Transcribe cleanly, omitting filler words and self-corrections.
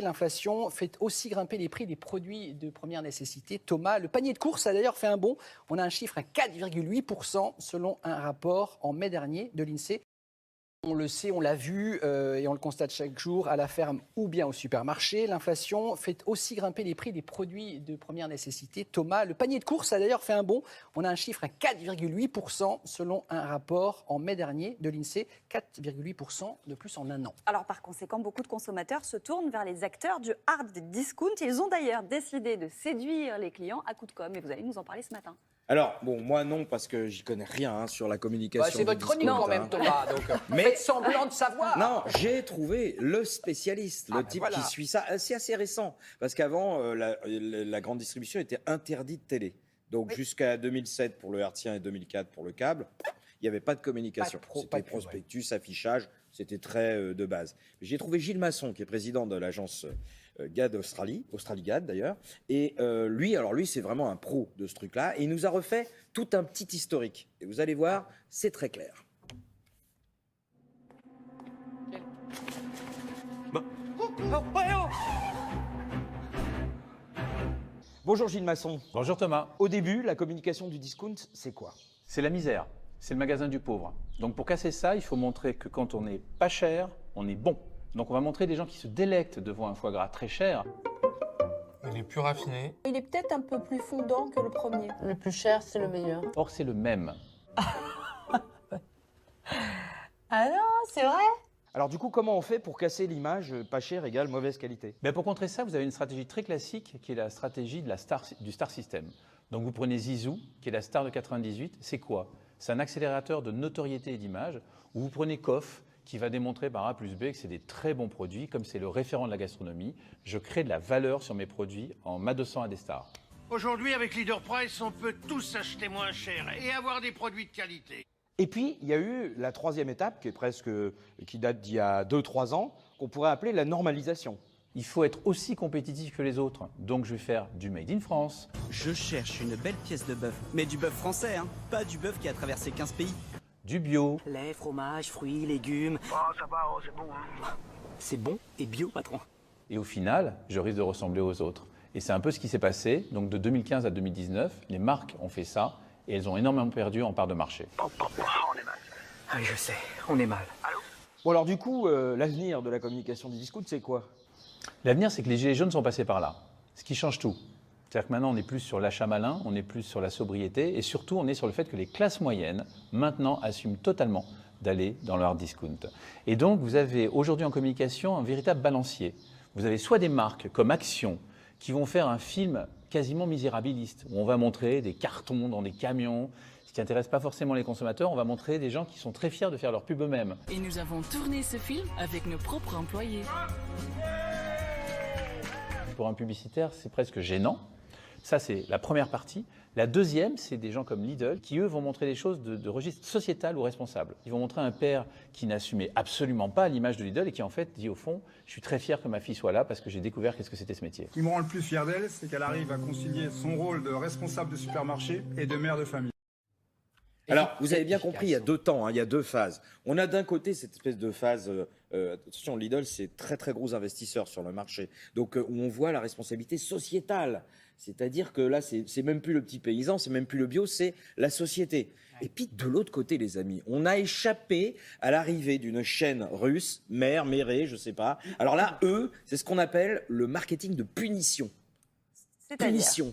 L'inflation fait aussi grimper les prix des produits de première nécessité. Thomas, le panier de courses a d'ailleurs fait un bond. On a un chiffre à 4,8% selon un rapport en mai dernier de l'INSEE. On le sait, on l'a vu et on le constate chaque jour à la ferme ou bien au supermarché. L'inflation fait aussi grimper les prix des produits de première nécessité. Thomas, le panier de courses a d'ailleurs fait un bond. On a un chiffre à 4,8% selon un rapport en mai dernier de l'INSEE. 4,8% de plus en un an. Alors par conséquent, beaucoup de consommateurs se tournent vers les acteurs du hard discount. Ils ont d'ailleurs décidé de séduire les clients à coups de com'. Et vous allez nous en parler ce matin. Alors, bon, moi non, parce que j'y connais rien sur la communication. C'est votre chronique quand même, Thomas. Donc, mais faites semblant de savoir. Non, j'ai trouvé le spécialiste, le type qui suit ça. C'est assez récent, parce qu'avant, la grande distribution était interdite télé. Donc jusqu'à 2007 pour le hertzien et 2004 pour le câble, il n'y avait pas de communication. C'était prospectus, affichage, c'était très de base. J'ai trouvé Gilles Masson, qui est président de l'agence GAD Australie GAD d'ailleurs, et lui c'est vraiment un pro de ce truc-là, et il nous a refait tout un petit historique. Et vous allez voir, c'est très clair. Bonjour Gilles Masson. Bonjour Thomas. Au début, la communication du discount, c'est quoi? C'est la misère, c'est le magasin du pauvre. Donc pour casser ça, il faut montrer que quand on n'est pas cher, on est bon. Donc on va montrer des gens qui se délectent devant un foie gras très cher. Il est plus raffiné. Il est peut-être un peu plus fondant que le premier. Le plus cher, c'est le meilleur. Or c'est le même. Ah non, c'est vrai? Alors du coup, comment on fait pour casser l'image pas cher égale mauvaise qualité? Mais pour contrer ça, vous avez une stratégie très classique qui est la stratégie de du Star System. Donc vous prenez Zizou, qui est la star de 98, c'est quoi? C'est un accélérateur de notoriété et d'image, où vous prenez Coff, qui va démontrer par A plus B que c'est des très bons produits, comme c'est le référent de la gastronomie. Je crée de la valeur sur mes produits en m'adossant à des stars. Aujourd'hui, avec Leader Price, on peut tous acheter moins cher et avoir des produits de qualité. Et puis, il y a eu la troisième étape, qui date d'il y a 2-3 ans, qu'on pourrait appeler la normalisation. Il faut être aussi compétitif que les autres. Donc je vais faire du Made in France. Je cherche une belle pièce de bœuf, mais du bœuf français, hein, pas du bœuf qui a traversé 15 pays. Du bio. Lait, fromage, fruits, légumes. Oh, ça va, oh, c'est bon, hein. C'est bon et bio, patron. Et au final, je risque de ressembler aux autres. Et c'est un peu ce qui s'est passé. Donc de 2015 à 2019, les marques ont fait ça et elles ont énormément perdu en part de marché. On est mal. Ah oui, je sais, on est mal. Bon alors du coup, l'avenir de la communication du discount, c'est quoi? L'avenir, c'est que les gilets jaunes sont passés par là. Ce qui change tout. C'est-à-dire que maintenant, on est plus sur l'achat malin, on est plus sur la sobriété et surtout, on est sur le fait que les classes moyennes, maintenant, assument totalement d'aller dans le hard discount. Et donc, vous avez aujourd'hui en communication un véritable balancier. Vous avez soit des marques comme Action qui vont faire un film quasiment misérabiliste, où on va montrer des cartons dans des camions, ce qui n'intéresse pas forcément les consommateurs. On va montrer des gens qui sont très fiers de faire leur pub eux-mêmes. Et nous avons tourné ce film avec nos propres employés. Pour un publicitaire, c'est presque gênant. Ça, c'est la première partie. La deuxième, c'est des gens comme Lidl qui, eux, vont montrer des choses de registre sociétal ou responsable. Ils vont montrer un père qui n'assumait absolument pas l'image de Lidl et qui, en fait, dit au fond, je suis très fier que ma fille soit là parce que j'ai découvert qu'est-ce que c'était ce métier. Ce qui me rend le plus fier d'elle, c'est qu'elle arrive à concilier son rôle de responsable de supermarché et de mère de famille. Alors, vous avez bien compris, il y a deux temps, hein, il y a deux phases. On a d'un côté cette espèce de phase, attention, Lidl, c'est très très gros investisseur sur le marché, donc où on voit la responsabilité sociétale. C'est-à-dire que là, c'est même plus le petit paysan, c'est même plus le bio, c'est la société. Et puis de l'autre côté, les amis, on a échappé à l'arrivée d'une chaîne russe, Méré, je sais pas. Alors là, eux, c'est ce qu'on appelle le marketing de punition. Punition.